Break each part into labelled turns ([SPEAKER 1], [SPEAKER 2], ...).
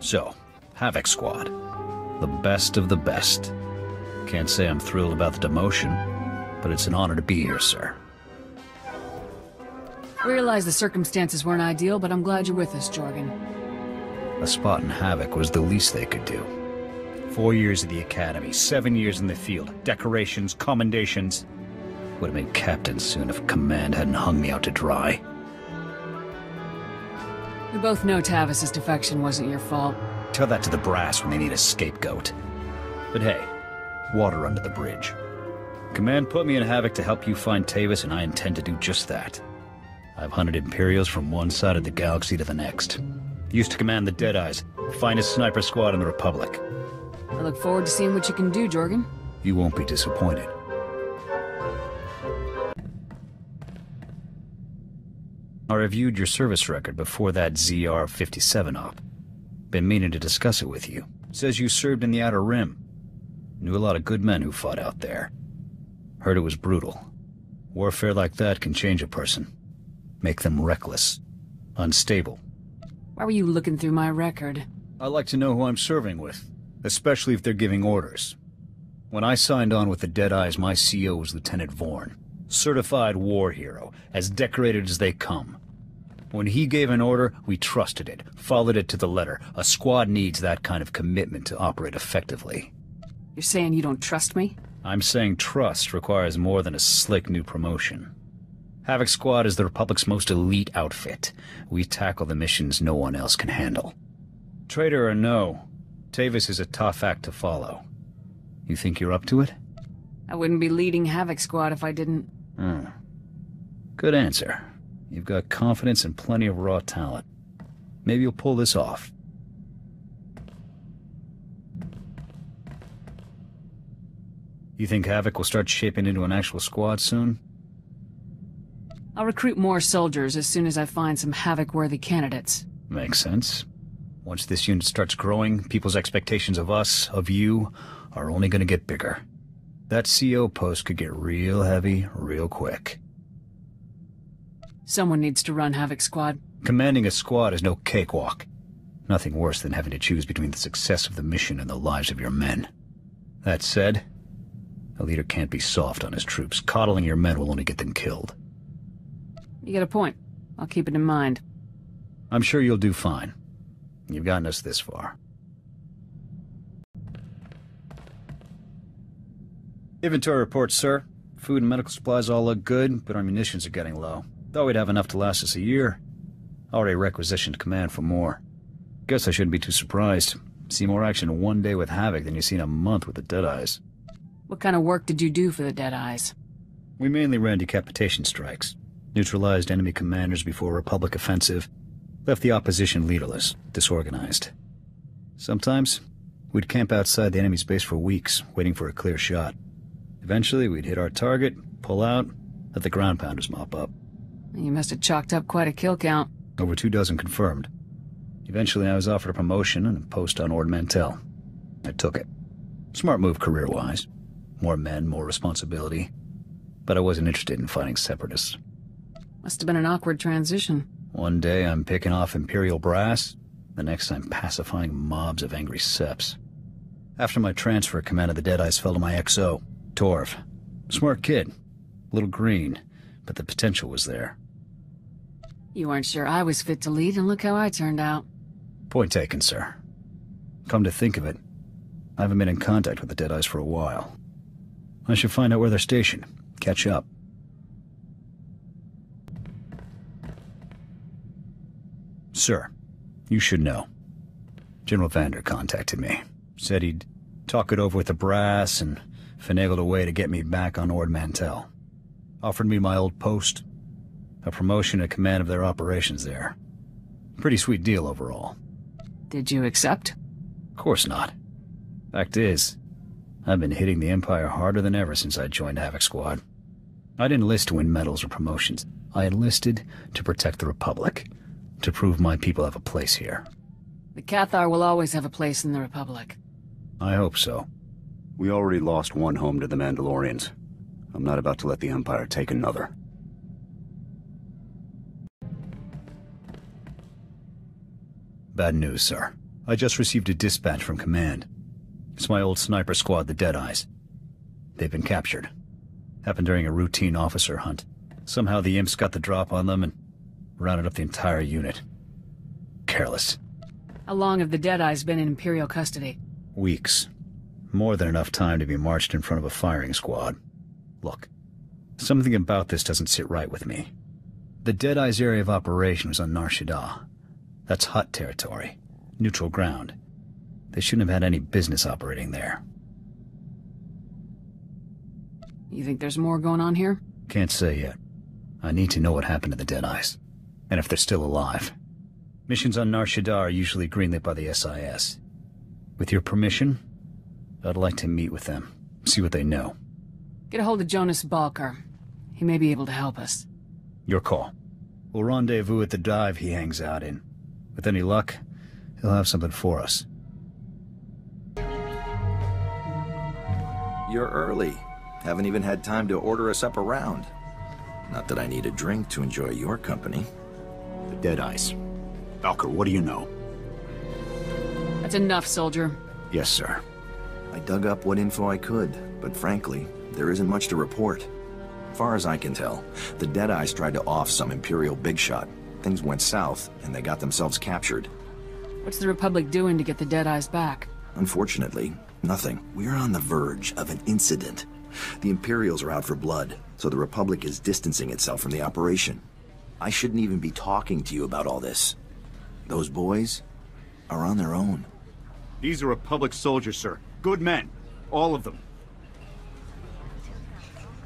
[SPEAKER 1] So, Havoc Squad. The best of the best. Can't say I'm thrilled about the demotion, but it's an honor to be here, sir.
[SPEAKER 2] I realize the circumstances weren't ideal, but I'm glad you're with us, Jorgan.
[SPEAKER 1] A spot in Havoc was the least they could do. 4 years at the Academy, 7 years in the field, decorations, commendations. Would have been captain soon if Command hadn't hung me out to dry.
[SPEAKER 2] We both know Tavis's defection wasn't your fault.
[SPEAKER 1] Tell that to the brass when they need a scapegoat. But hey, water under the bridge. Command put me in Havoc to help you find Tavis, and I intend to do just that. I've hunted Imperials from one side of the galaxy to the next. Used to command the Deadeyes, finest sniper squad in the Republic.
[SPEAKER 2] I look forward to seeing what you can do, Jorgan.
[SPEAKER 1] You won't be disappointed. I reviewed your service record before that ZR-57 op. Been meaning to discuss it with you. Says you served in the Outer Rim. Knew a lot of good men who fought out there. Heard it was brutal. Warfare like that can change a person. Make them reckless. Unstable.
[SPEAKER 2] Why were you looking through my record?
[SPEAKER 1] I like to know who I'm serving with, especially if they're giving orders. When I signed on with the Deadeyes, my CO was Lieutenant Vorn. Certified war hero, as decorated as they come. When he gave an order, we trusted it, followed it to the letter. A squad needs that kind of commitment to operate effectively.
[SPEAKER 2] You're saying you don't trust me?
[SPEAKER 1] I'm saying trust requires more than a slick new promotion. Havoc Squad is the Republic's most elite outfit. We tackle the missions no one else can handle. Traitor or no, Tavis is a tough act to follow. You think you're up to it?
[SPEAKER 2] I wouldn't be leading Havoc Squad if I didn't.
[SPEAKER 1] Good answer. You've got confidence and plenty of raw talent. Maybe you'll pull this off. You think Havoc will start shaping into an actual squad soon?
[SPEAKER 2] I'll recruit more soldiers as soon as I find some Havoc-worthy candidates.
[SPEAKER 1] Makes sense. Once this unit starts growing, people's expectations of us, of you, are only gonna get bigger. That CO post could get real heavy, real quick.
[SPEAKER 2] Someone needs to run Havoc Squad.
[SPEAKER 1] Commanding a squad is no cakewalk. Nothing worse than having to choose between the success of the mission and the lives of your men. That said, a leader can't be soft on his troops. Coddling your men will only get them killed.
[SPEAKER 2] You get a point. I'll keep it in mind.
[SPEAKER 1] I'm sure you'll do fine. You've gotten us this far. Inventory report, sir. Food and medical supplies all look good, but our munitions are getting low. Thought we'd have enough to last us a year. Already requisitioned command for more. Guess I shouldn't be too surprised. See more action in one day with Havoc than you see in a month with the Deadeyes.
[SPEAKER 2] What kind of work did you do for the Deadeyes?
[SPEAKER 1] We mainly ran decapitation strikes. Neutralized enemy commanders before a Republic offensive. Left the opposition leaderless, disorganized. Sometimes, we'd camp outside the enemy's base for weeks, waiting for a clear shot. Eventually, we'd hit our target, pull out, let the ground pounders mop up.
[SPEAKER 2] You must have chalked up quite a kill count.
[SPEAKER 1] Over 24 confirmed. Eventually, I was offered a promotion and a post on Ord Mantell. I took it. Smart move career-wise. More men, more responsibility. But I wasn't interested in fighting separatists.
[SPEAKER 2] Must have been an awkward transition.
[SPEAKER 1] One day I'm picking off Imperial brass, the next I'm pacifying mobs of angry seps. After my transfer, command of the Deadeyes fell to my XO, Torv. Smart kid. A little green, but the potential was there.
[SPEAKER 2] You weren't sure I was fit to lead, and look how I turned out.
[SPEAKER 1] Point taken, sir. Come to think of it, I haven't been in contact with the Deadeyes for a while. I should find out where they're stationed. Catch up. Sir, you should know. General Vander contacted me. Said he'd talk it over with the brass and finagled a way to get me back on Ord Mantell. Offered me my old post. A promotion and command of their operations there. Pretty sweet deal overall.
[SPEAKER 2] Did you accept?
[SPEAKER 1] Of course not. Fact is, I've been hitting the Empire harder than ever since I joined Havoc Squad. I didn't enlist to win medals or promotions. I enlisted to protect the Republic. To prove my people have a place here.
[SPEAKER 2] The Cathar will always have a place in the Republic.
[SPEAKER 1] I hope so.
[SPEAKER 3] We already lost one home to the Mandalorians. I'm not about to let the Empire take another.
[SPEAKER 1] Bad news, sir. I just received a dispatch from command. It's my old sniper squad, the Deadeyes. They've been captured. Happened during a routine officer hunt. Somehow the imps got the drop on them and rounded up the entire unit. Careless.
[SPEAKER 2] How long have the Deadeyes been in Imperial custody?
[SPEAKER 1] Weeks. More than enough time to be marched in front of a firing squad. Look, something about this doesn't sit right with me. The Deadeyes' area of operation was on Nar Shaddaa. That's Hutt territory. Neutral ground. They shouldn't have had any business operating there.
[SPEAKER 2] You think there's more going on here?
[SPEAKER 1] Can't say yet. I need to know what happened to the Deadeyes, and if they're still alive. Missions on Nar Shaddaa are usually greenlit by the SIS. With your permission, I'd like to meet with them, see what they know.
[SPEAKER 2] Get a hold of Jonas Balker. He may be able to help us.
[SPEAKER 1] Your call. We'll rendezvous at the dive he hangs out in. With any luck, he'll have something for us.
[SPEAKER 4] You're early. Haven't even had time to order us up around. Not that I need a drink to enjoy your company.
[SPEAKER 3] The Deadeyes. Valker, what do you know?
[SPEAKER 2] That's enough, soldier.
[SPEAKER 3] Yes, sir.
[SPEAKER 4] I dug up what info I could, but frankly, there isn't much to report. Far as I can tell, the Deadeyes tried to off some Imperial big shot. Things went south, and they got themselves captured.
[SPEAKER 2] What's the Republic doing to get the Deadeyes back?
[SPEAKER 4] Unfortunately, nothing. We're on the verge of an incident. The Imperials are out for blood, so the Republic is distancing itself from the operation. I shouldn't even be talking to you about all this. Those boys are on their own.
[SPEAKER 5] These are Republic soldiers, sir. Good men. All of them.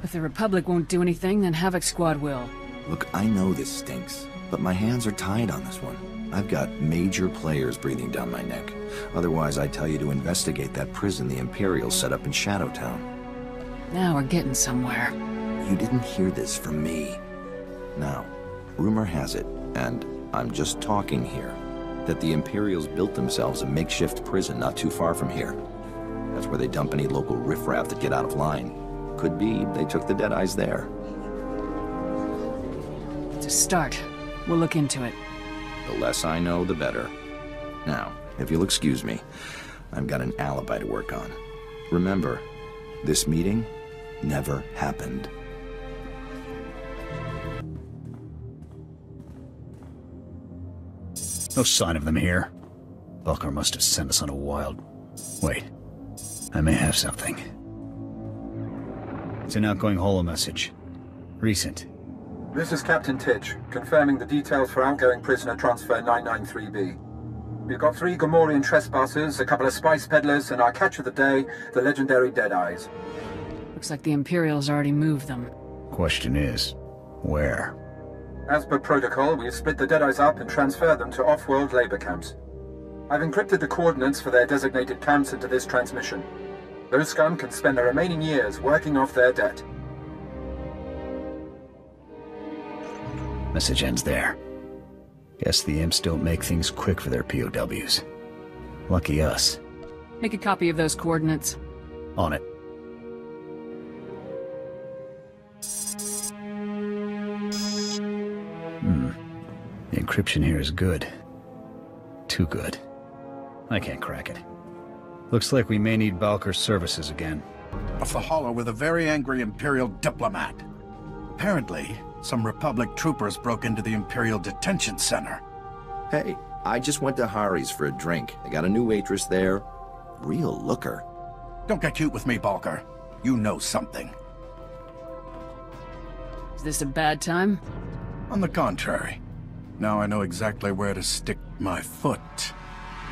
[SPEAKER 2] If the Republic won't do anything, then Havoc Squad will.
[SPEAKER 4] Look, I know this stinks, but my hands are tied on this one. I've got major players breathing down my neck. Otherwise, I'd tell you to investigate that prison the Imperials set up in Shadowtown.
[SPEAKER 2] Now we're getting somewhere.
[SPEAKER 4] You didn't hear this from me. Now, rumor has it, and I'm just talking here, that the Imperials built themselves a makeshift prison not too far from here. That's where they dump any local riffraff that get out of line. Could be they took the Deadeyes there.
[SPEAKER 2] It's a start. We'll look into it.
[SPEAKER 4] The less I know, the better. Now, if you'll excuse me, I've got an alibi to work on. Remember, this meeting never happened.
[SPEAKER 1] No sign of them here. Balker must have sent us on a wild... Wait. I may have something. It's an outgoing holo message. Recent.
[SPEAKER 6] This is Captain Titch, confirming the details for outgoing prisoner transfer 993B. We've got 3 Gomorian trespassers, a couple of spice peddlers, and our catch of the day, the legendary Deadeyes.
[SPEAKER 2] Looks like the Imperials already moved them.
[SPEAKER 1] Question is, where?
[SPEAKER 6] As per protocol, we've split the Deadeyes up and transferred them to off-world labor camps. I've encrypted the coordinates for their designated camps into this transmission. Those scum can spend the remaining years working off their debt.
[SPEAKER 1] Message ends there. Guess the imps don't make things quick for their POWs. Lucky us.
[SPEAKER 2] Make a copy of those coordinates.
[SPEAKER 1] On it. The encryption here is good. Too good. I can't crack it. Looks like we may need Balker's services again.
[SPEAKER 7] Off the holo with a very angry Imperial diplomat. Apparently, some Republic troopers broke into the Imperial detention center.
[SPEAKER 4] Hey, I just went to Hari's for a drink. They got a new waitress there. Real looker.
[SPEAKER 7] Don't get cute with me, Balker. You know something.
[SPEAKER 2] Is this a bad time?
[SPEAKER 7] On the contrary. Now I know exactly where to stick my foot.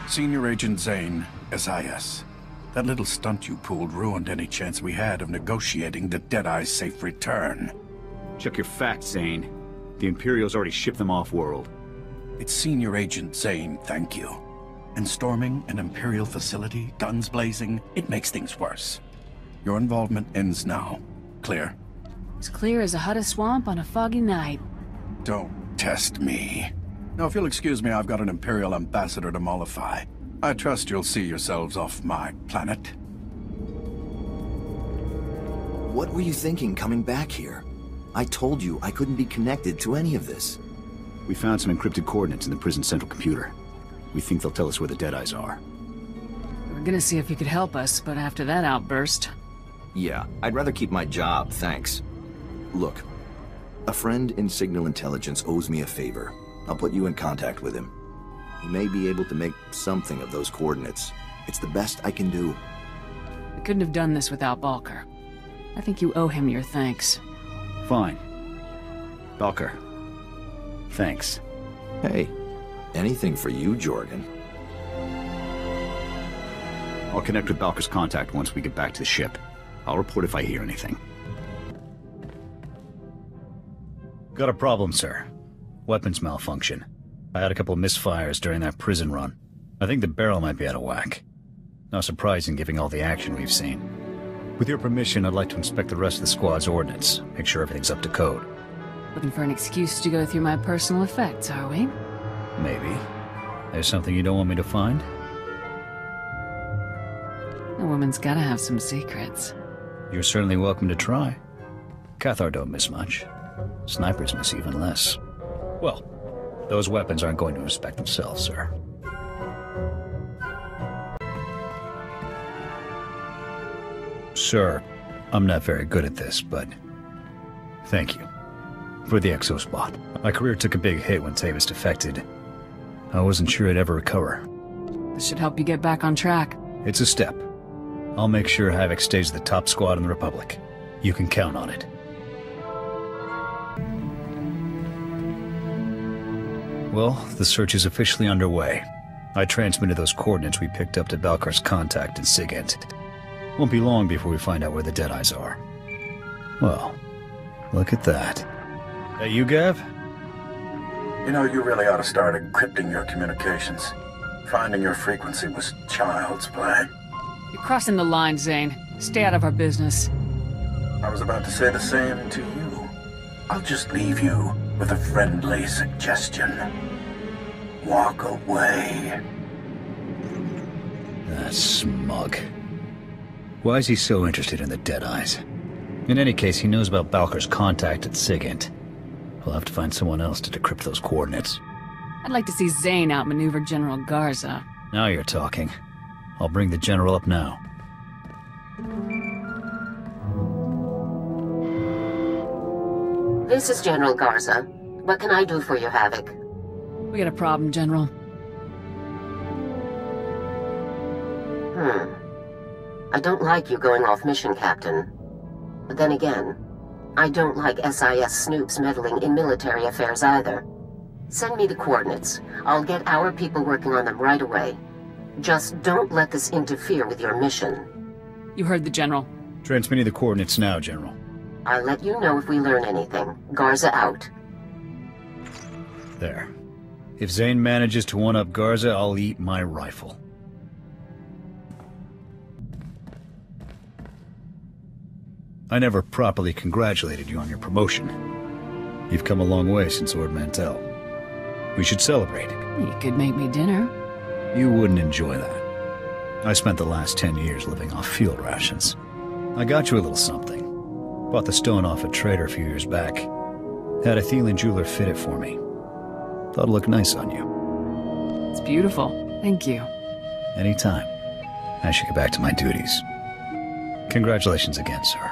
[SPEAKER 7] Senior Agent Zane, SIS. That little stunt you pulled ruined any chance we had of negotiating the Deadeye's safe return.
[SPEAKER 5] Check your facts, Zane. The Imperials already shipped them off-world.
[SPEAKER 7] It's Senior Agent Zane, thank you. And storming an Imperial facility, guns blazing, it makes things worse. Your involvement ends now. Clear?
[SPEAKER 2] As clear as a Hutta swamp on a foggy night.
[SPEAKER 7] Don't test me. Now, if you'll excuse me, I've got an Imperial ambassador to mollify. I trust you'll see yourselves off my planet.
[SPEAKER 4] What were you thinking coming back here? I told you I couldn't be connected to any of this.
[SPEAKER 3] We found some encrypted coordinates in the prison's central computer.
[SPEAKER 1] We think they'll tell us where the Deadeyes are.
[SPEAKER 2] We're gonna see if you could help us, but after that outburst...
[SPEAKER 4] Yeah, I'd rather keep my job, thanks. Look, a friend in Signal Intelligence owes me a favor. I'll put you in contact with him. He may be able to make something of those coordinates. It's the best I can do.
[SPEAKER 2] We couldn't have done this without Balker. I think you owe him your thanks.
[SPEAKER 1] Fine. Balker. Thanks.
[SPEAKER 4] Hey, anything for you, Jorgan.
[SPEAKER 1] I'll connect with Balker's contact once we get back to the ship. I'll report if I hear anything. Got a problem, sir. Weapons malfunction. I had a couple of misfires during that prison run. I think the barrel might be out of whack. Not surprising given all the action we've seen. With your permission, I'd like to inspect the rest of the squad's ordnance, make sure everything's up to code.
[SPEAKER 2] Looking for an excuse to go through my personal effects, are we?
[SPEAKER 1] Maybe. There's something you don't want me to find?
[SPEAKER 2] A woman's gotta have some secrets.
[SPEAKER 1] You're certainly welcome to try. Cathar don't miss much. Snipers miss even less. Well, those weapons aren't going to inspect themselves, sir. Sir, I'm not very good at this, but thank you for the exospot. My career took a big hit when Tavis defected. I wasn't sure I'd ever recover.
[SPEAKER 2] This should help you get back on track.
[SPEAKER 1] It's a step. I'll make sure Havoc stays the top squad in the Republic. You can count on it. Well, the search is officially underway. I transmitted those coordinates we picked up to Balkar's contact in Sigint. Won't be long before we find out where the Deadeyes are. Well, look at that. That you, Gav?
[SPEAKER 7] You know, you really ought to start encrypting your communications. Finding your frequency was child's play.
[SPEAKER 2] You're crossing the line, Zane. Stay out of our business.
[SPEAKER 7] I was about to say the same to you. I'll just leave you with a friendly suggestion. Walk away.
[SPEAKER 1] That smug. Why is he so interested in the Deadeyes? In any case, he knows about Balkar's contact at Sigint. We'll have to find someone else to decrypt those coordinates.
[SPEAKER 2] I'd like to see Zane outmaneuver General Garza.
[SPEAKER 1] Now you're talking. I'll bring the General up now.
[SPEAKER 8] This is General Garza. What can I do for you, Havoc?
[SPEAKER 2] We got a problem, General.
[SPEAKER 8] I don't like you going off mission, Captain. But then again, I don't like SIS snoops meddling in military affairs either. Send me the coordinates. I'll get our people working on them right away. Just don't let this interfere with your mission.
[SPEAKER 2] You heard the General.
[SPEAKER 1] Transmitting the coordinates now, General.
[SPEAKER 8] I'll let you know if we learn anything. Garza out.
[SPEAKER 1] There. If Zane manages to one-up Garza, I'll eat my rifle. I never properly congratulated you on your promotion. You've come a long way since Ord Mantell. We should celebrate.
[SPEAKER 2] You could make me dinner.
[SPEAKER 1] You wouldn't enjoy that. I spent the last 10 years living off field rations. I got you a little something. Bought the stone off a trader a few years back. Had a Thielen jeweler fit it for me. Thought it looked nice on you.
[SPEAKER 2] It's beautiful. Thank you.
[SPEAKER 1] Anytime. I should get back to my duties. Congratulations again, sir.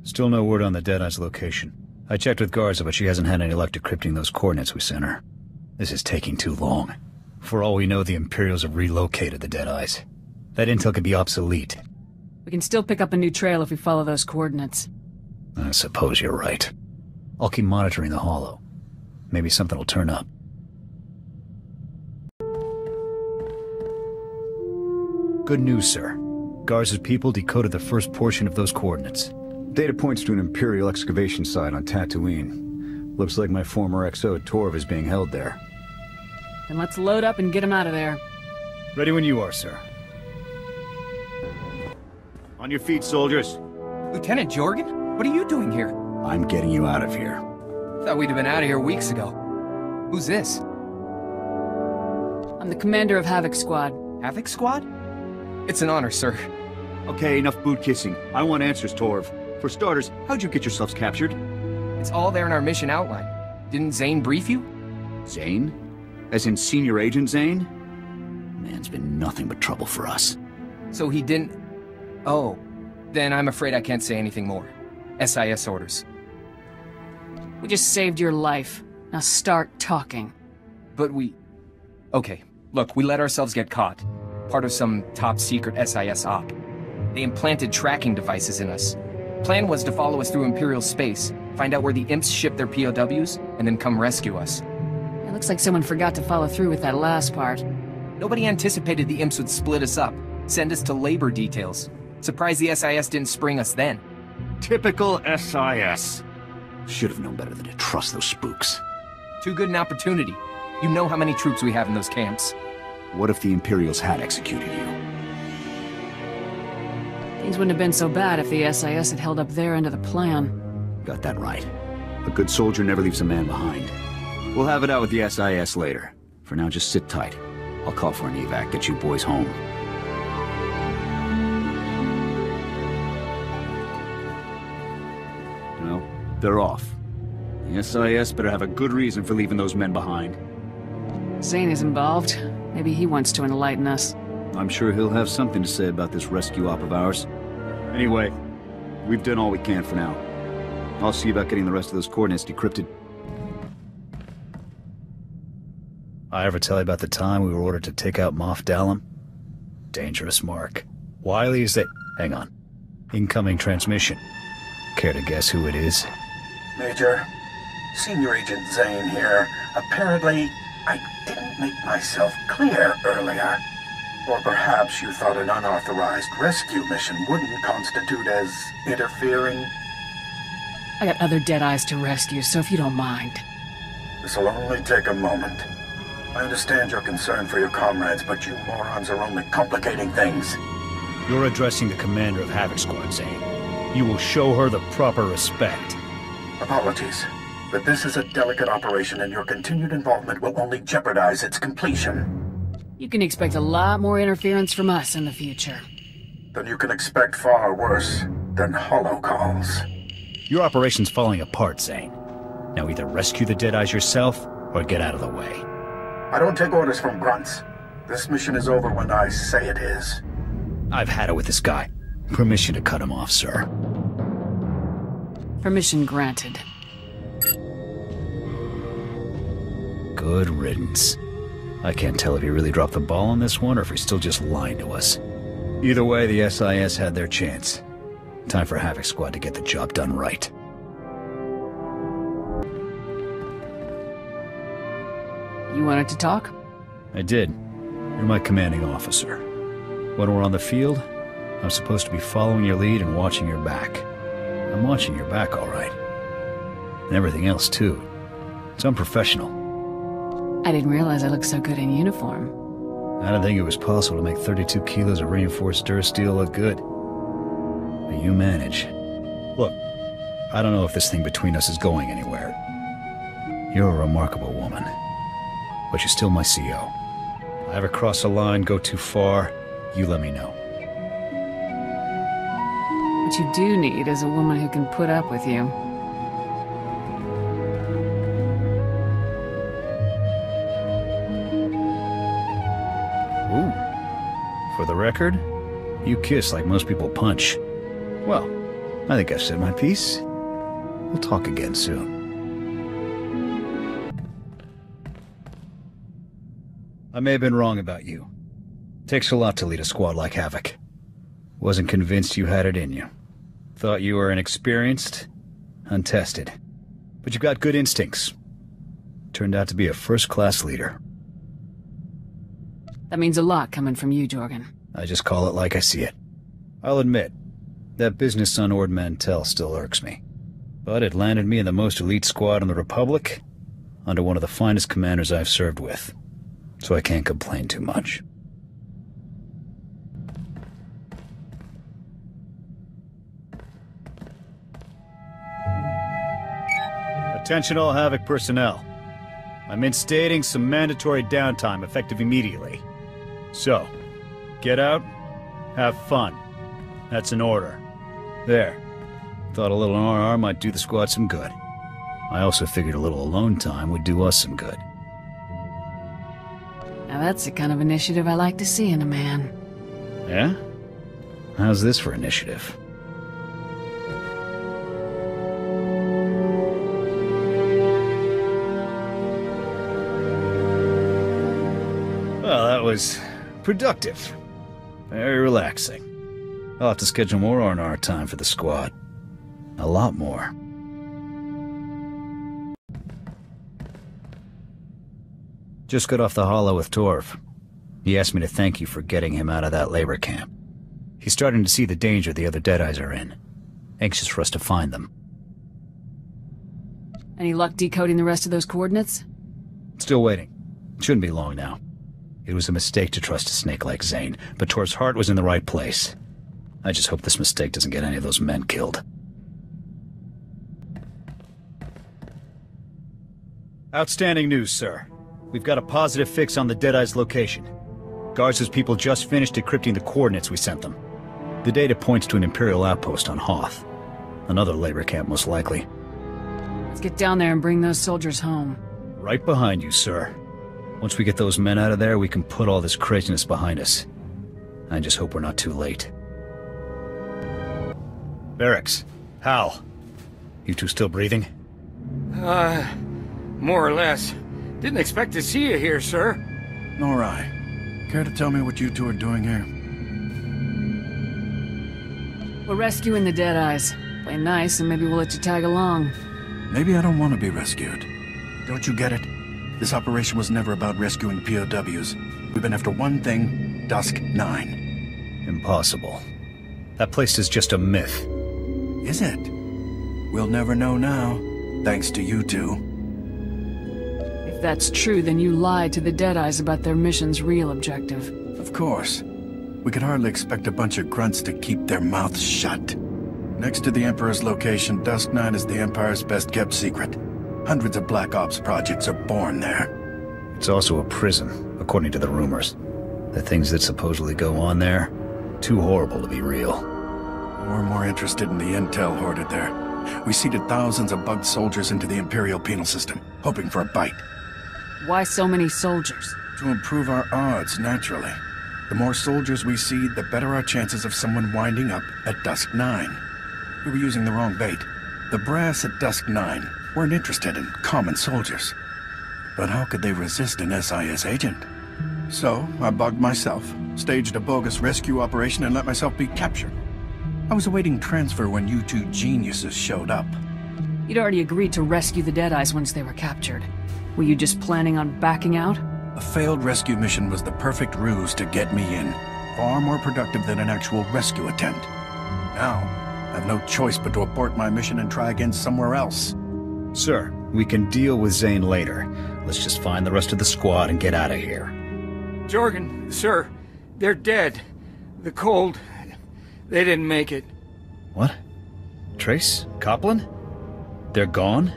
[SPEAKER 1] Still no word on the Deadeye's location. I checked with Garza, but she hasn't had any luck decrypting those coordinates we sent her. This is taking too long. For all we know, the Imperials have relocated the Deadeyes. That intel could be obsolete.
[SPEAKER 2] We can still pick up a new trail if we follow those coordinates.
[SPEAKER 1] I suppose you're right. I'll keep monitoring the Hollow. Maybe something will turn up. Good news, sir. Garza's people decoded the first portion of those coordinates. Data points to an Imperial excavation site on Tatooine. Looks like my former SWTOR is being held there.
[SPEAKER 2] Then let's load up and get him out of there.
[SPEAKER 1] Ready when you are, sir. On your feet, soldiers.
[SPEAKER 9] Lieutenant Jorgan? What are you doing here?
[SPEAKER 1] I'm getting you out of here.
[SPEAKER 9] Thought we'd have been out of here weeks ago. Who's this?
[SPEAKER 2] I'm the commander of Havoc Squad.
[SPEAKER 9] Havoc Squad? It's an honor, sir.
[SPEAKER 5] Okay, enough boot kissing. I want answers, Torv. For starters, how'd you get yourselves captured?
[SPEAKER 9] It's all there in our mission outline. Didn't Zane brief you?
[SPEAKER 5] Zane? As in Senior Agent Zane?
[SPEAKER 1] Man's been nothing but trouble for us.
[SPEAKER 9] So he didn't... Oh. Then I'm afraid I can't say anything more. SIS orders.
[SPEAKER 2] We just saved your life. Now start talking.
[SPEAKER 9] But we... Okay, look, we let ourselves get caught. Part of some top-secret SIS op. They implanted tracking devices in us. Plan was to follow us through Imperial space, find out where the imps ship their POWs, and then come rescue us.
[SPEAKER 2] It looks like someone forgot to follow through with that last part.
[SPEAKER 9] Nobody anticipated the imps would split us up, send us to labor details. Surprised the SIS didn't spring us then.
[SPEAKER 5] Typical SIS.
[SPEAKER 1] Should have known better than to trust those spooks.
[SPEAKER 9] Too good an opportunity. You know how many troops we have in those camps.
[SPEAKER 1] What if the Imperials had executed you?
[SPEAKER 2] Things wouldn't have been so bad if the SIS had held up their end of the plan.
[SPEAKER 1] Got that right.
[SPEAKER 5] A good soldier never leaves a man behind. We'll have it out with the SIS later. For now, just sit tight. I'll call for an evac, get you boys home. Well, they're off. The SIS better have a good reason for leaving those men behind.
[SPEAKER 2] Zane is involved. Maybe he wants to enlighten us.
[SPEAKER 5] I'm sure he'll have something to say about this rescue op of ours. Anyway, we've done all we can for now. I'll see about getting the rest of those coordinates decrypted.
[SPEAKER 1] I ever tell you about the time we were ordered to take out Moff Dallam? Dangerous mark. Wiley is that... Hang on. Incoming transmission. Care to guess who it is?
[SPEAKER 7] Major, Senior Agent Zane here. Apparently, I didn't make myself clear earlier. Or perhaps you thought an unauthorized rescue mission wouldn't constitute as interfering?
[SPEAKER 2] I got other Deadeyes to rescue, so if you don't mind.
[SPEAKER 7] This'll only take a moment. I understand your concern for your comrades, but you morons are only complicating things.
[SPEAKER 1] You're addressing the commander of Havoc Squad, Zane. You will show her the proper respect.
[SPEAKER 7] Apologies, but this is a delicate operation and your continued involvement will only jeopardize its completion.
[SPEAKER 2] You can expect a lot more interference from us in the future.
[SPEAKER 7] Then you can expect far worse than holocalls.
[SPEAKER 1] Your operation's falling apart, Zane. Now either rescue the Deadeyes yourself, or get out of the way.
[SPEAKER 7] I don't take orders from grunts. This mission is over when I say it is.
[SPEAKER 1] I've had it with this guy. Permission to cut him off, sir.
[SPEAKER 2] Permission granted.
[SPEAKER 1] Good riddance. I can't tell if he really dropped the ball on this one or if he's still just lying to us. Either way, the SIS had their chance. Time for Havoc Squad to get the job done right.
[SPEAKER 2] You wanted to talk?
[SPEAKER 1] I did. You're my commanding officer. When we're on the field, I'm supposed to be following your lead and watching your back. I'm watching your back, all right. And everything else, too. It's unprofessional.
[SPEAKER 2] I didn't realize I looked so good in uniform.
[SPEAKER 1] I didn't think it was possible to make 32 kilos of reinforced durasteel look good. But you manage. Look, I don't know if this thing between us is going anywhere. You're a remarkable woman. But you're still my CO. If I ever cross a line, go too far, you let me know.
[SPEAKER 2] What you do need is a woman who can put up with you.
[SPEAKER 1] Ooh. For the record, you kiss like most people punch. Well, I think I've said my piece. We'll talk again soon. I may have been wrong about you. Takes a lot to lead a squad like Havoc. Wasn't convinced you had it in you. Thought you were inexperienced, untested. But you've got good instincts. Turned out to be a first-class leader.
[SPEAKER 2] That means a lot coming from you, Jorgan.
[SPEAKER 1] I just call it like I see it. I'll admit, that business on Ord Mantell still irks me. But it landed me in the most elite squad in the Republic, under one of the finest commanders I've served with. So I can't complain too much. Attention all Havoc personnel. I'm instating some mandatory downtime effective immediately. So, get out, have fun. That's an order. There. Thought a little RR might do the squad some good. I also figured a little alone time would do us some good.
[SPEAKER 2] Now that's the kind of initiative I like to see in a man.
[SPEAKER 1] Yeah? How's this for initiative? Well, that was productive. Very relaxing. I'll have to schedule more R&R time for the squad. A lot more. Just got off the holo with Torv. He asked me to thank you for getting him out of that labor camp. He's starting to see the danger the other Deadeyes are in. Anxious for us to find them.
[SPEAKER 2] Any luck decoding the rest of those coordinates?
[SPEAKER 1] Still waiting. Shouldn't be long now. It was a mistake to trust a snake like Zane, but Torv's heart was in the right place. I just hope this mistake doesn't get any of those men killed. Outstanding news, sir. We've got a positive fix on the Deadeye's location. Garza's people just finished decrypting the coordinates we sent them. The data points to an Imperial outpost on Hoth. Another labor camp, most likely.
[SPEAKER 2] Let's get down there and bring those soldiers home.
[SPEAKER 1] Right behind you, sir. Once we get those men out of there, we can put all this craziness behind us. I just hope we're not too late. Barracks. Hal. You two still breathing?
[SPEAKER 10] More or less. Didn't expect to see you here, sir.
[SPEAKER 7] Nor I. Care to tell me what you two are doing here?
[SPEAKER 2] We're rescuing the Deadeyes. Play nice and maybe we'll let you tag along.
[SPEAKER 7] Maybe I don't want to be rescued. Don't you get it? This operation was never about rescuing POWs. We've been after one thing, Dusk 9.
[SPEAKER 1] Impossible. That place is just a myth.
[SPEAKER 7] Is it? We'll never know now, thanks to you two.
[SPEAKER 2] If that's true, then you lied to the Deadeyes about their mission's real objective.
[SPEAKER 7] Of course. We could hardly expect a bunch of grunts to keep their mouths shut. Next to the Emperor's location, Dusk 9 is the Empire's best-kept secret. Hundreds of Black Ops projects are born there.
[SPEAKER 1] It's also a prison, according to the rumors. The things that supposedly go on there, too horrible to be real.
[SPEAKER 7] We're more interested in the intel hoarded there. We seeded thousands of bugged soldiers into the Imperial penal system, hoping for a bite.
[SPEAKER 2] Why so many soldiers?
[SPEAKER 7] To improve our odds, naturally. The more soldiers we seed, the better our chances of someone winding up at Dusk 9. We were using the wrong bait. The brass at Dusk 9 weren't interested in common soldiers. But how could they resist an SIS agent? So, I bugged myself, staged a bogus rescue operation, and let myself be captured. I was awaiting transfer when you two geniuses showed up.
[SPEAKER 2] You'd already agreed to rescue the Deadeyes once they were captured. Were you just planning on backing out?
[SPEAKER 7] A failed rescue mission was the perfect ruse to get me in. Far more productive than an actual rescue attempt. Now, I have no choice but to abort my mission and try again somewhere else.
[SPEAKER 1] Sir, we can deal with Zane later. Let's just find the rest of the squad and get out of here.
[SPEAKER 10] Jorgan, sir, they're dead. The cold, they didn't make it.
[SPEAKER 1] What? Trace? Copland? They're gone?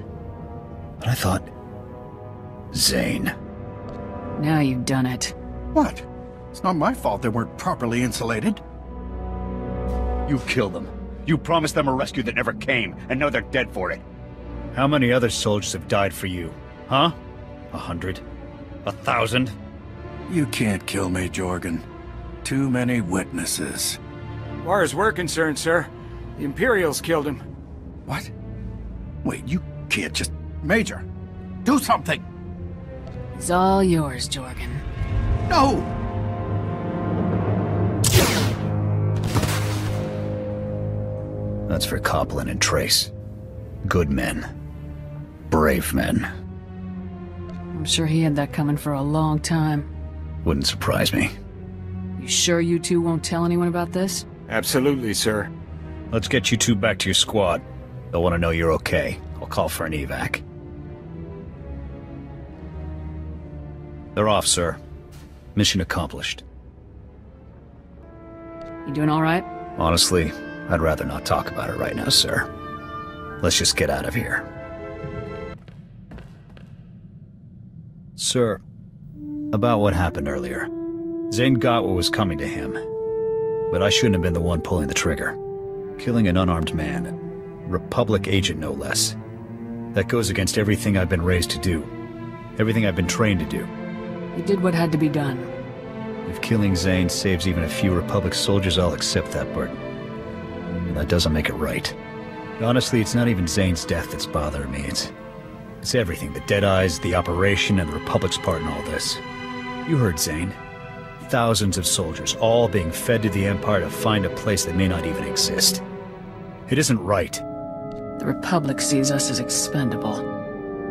[SPEAKER 1] But I thought... Zane.
[SPEAKER 2] Now you've done it.
[SPEAKER 7] What? It's not my fault they weren't properly insulated.
[SPEAKER 5] You killed them. You promised them a rescue that never came, and now they're dead for it.
[SPEAKER 1] How many other soldiers have died for you? Huh? 100? 1,000?
[SPEAKER 7] You can't kill me, Jorgan. Too many witnesses.
[SPEAKER 10] As far as we're concerned, sir, the Imperials killed him.
[SPEAKER 7] What? Wait, you can't just... Major, do something!
[SPEAKER 2] It's all yours, Jorgan.
[SPEAKER 7] No!
[SPEAKER 1] That's for Copland and Trace. Good men. Brave men.
[SPEAKER 2] I'm sure he had that coming for a long time.
[SPEAKER 1] Wouldn't surprise me.
[SPEAKER 2] You sure you two won't tell anyone about this?
[SPEAKER 10] Absolutely, sir.
[SPEAKER 1] Let's get you two back to your squad. They'll want to know you're okay. I'll call for an evac. They're off, sir. Mission accomplished.
[SPEAKER 2] You doing all right?
[SPEAKER 1] Honestly, I'd rather not talk about it right now, sir. Let's just get out of here. Sir, about what happened earlier. Zane got what was coming to him. But I shouldn't have been the one pulling the trigger. Killing an unarmed man. Republic agent, no less. That goes against everything I've been raised to do. Everything I've been trained to do.
[SPEAKER 2] You did what had to be done.
[SPEAKER 1] If killing Zane saves even a few Republic soldiers, I'll accept that burden. And that doesn't make it right. Honestly, it's not even Zane's death that's bothering me. It's everything. The Deadeyes, the operation, and the Republic's part in all this. You heard Zane. Thousands of soldiers, all being fed to the Empire to find a place that may not even exist. It isn't right.
[SPEAKER 2] The Republic sees us as expendable.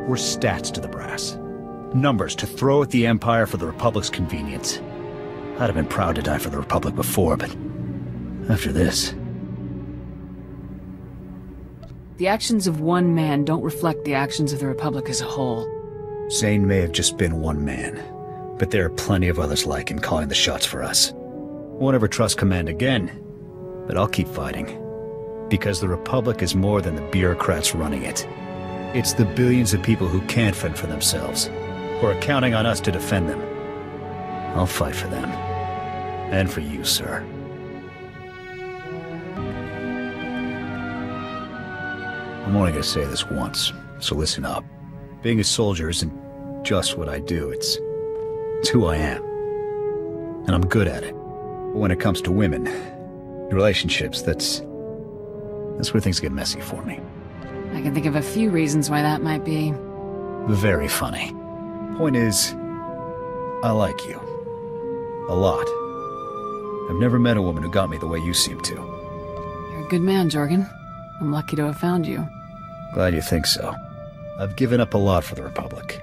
[SPEAKER 1] We're stats to the brass. Numbers to throw at the Empire for the Republic's convenience. I'd have been proud to die for the Republic before, but after this...
[SPEAKER 2] The actions of one man don't reflect the actions of the Republic as a whole.
[SPEAKER 1] Zane may have just been one man, but there are plenty of others like him calling the shots for us. Won't ever trust command again, but I'll keep fighting. Because the Republic is more than the bureaucrats running it. It's the billions of people who can't fend for themselves, who are counting on us to defend them. I'll fight for them. And for you, sir. I'm only gonna say this once, so listen up. Being a soldier isn't just what I do, it's who I am. And I'm good at it. But when it comes to women, relationships, that's where things get messy for me.
[SPEAKER 2] I can think of a few reasons why that might be.
[SPEAKER 1] Very funny. Point is, I like you. A lot. I've never met a woman who got me the way you seem to.
[SPEAKER 2] You're a good man, Jorgan. I'm lucky to have found you.
[SPEAKER 1] Glad you think so. I've given up a lot for the Republic,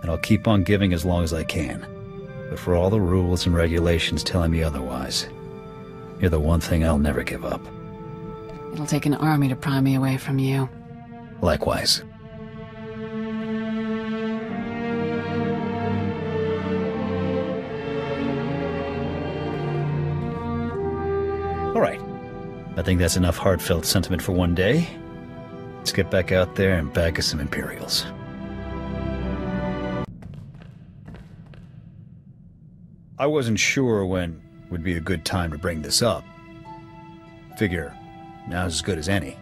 [SPEAKER 1] and I'll keep on giving as long as I can. But for all the rules and regulations telling me otherwise, you're the one thing I'll never give up.
[SPEAKER 2] It'll take an army to pry me away from you.
[SPEAKER 1] Likewise. All right. I think that's enough heartfelt sentiment for one day. Let's get back out there and bag us some Imperials. I wasn't sure when would be a good time to bring this up. Figure, now's as good as any.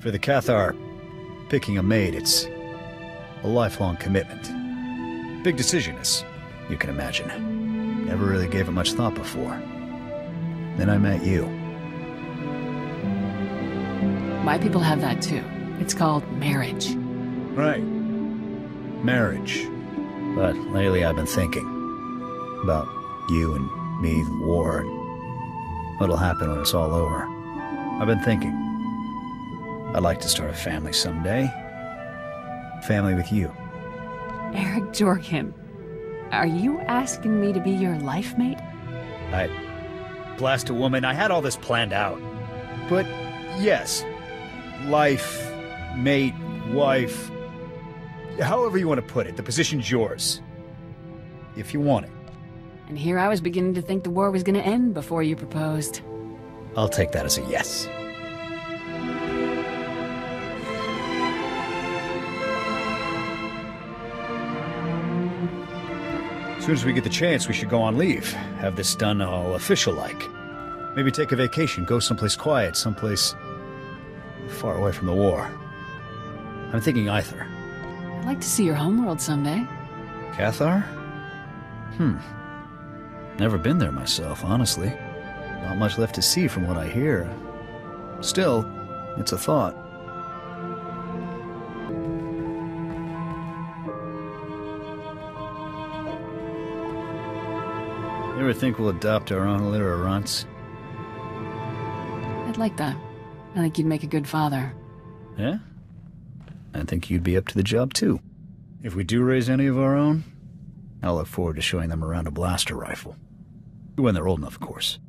[SPEAKER 1] For the Cathar, picking a maid, it's a lifelong commitment. Big decision, as you can imagine. Never really gave it much thought before. Then I met you.
[SPEAKER 2] My people have that too. It's called marriage.
[SPEAKER 1] Right. Marriage. But lately I've been thinking about you and me, the war, and what'll happen when it's all over. I've been thinking I'd like to start a family someday. Family with you.
[SPEAKER 2] Aric Jorgan, are you asking me to be your life mate?
[SPEAKER 1] Blast a woman, I had all this planned out. But yes, life, mate, wife, however you want to put it, the position's yours. If you want it.
[SPEAKER 2] And here I was beginning to think the war was going to end before you proposed.
[SPEAKER 1] I'll take that as a yes. As soon as we get the chance, we should go on leave. Have this done all official-like. Maybe take a vacation, go someplace quiet, someplace far away from the war. I'm thinking Aether.
[SPEAKER 2] I'd like to see your homeworld someday.
[SPEAKER 1] Cathar? Never been there myself, honestly. Not much left to see from what I hear. Still, it's a thought. You ever think we'll adopt our own litter of runts?
[SPEAKER 2] I'd like that. I think you'd make a good father.
[SPEAKER 1] Yeah? I think you'd be up to the job, too. If we do raise any of our own, I'll look forward to showing them around a blaster rifle. When they're old enough, of course.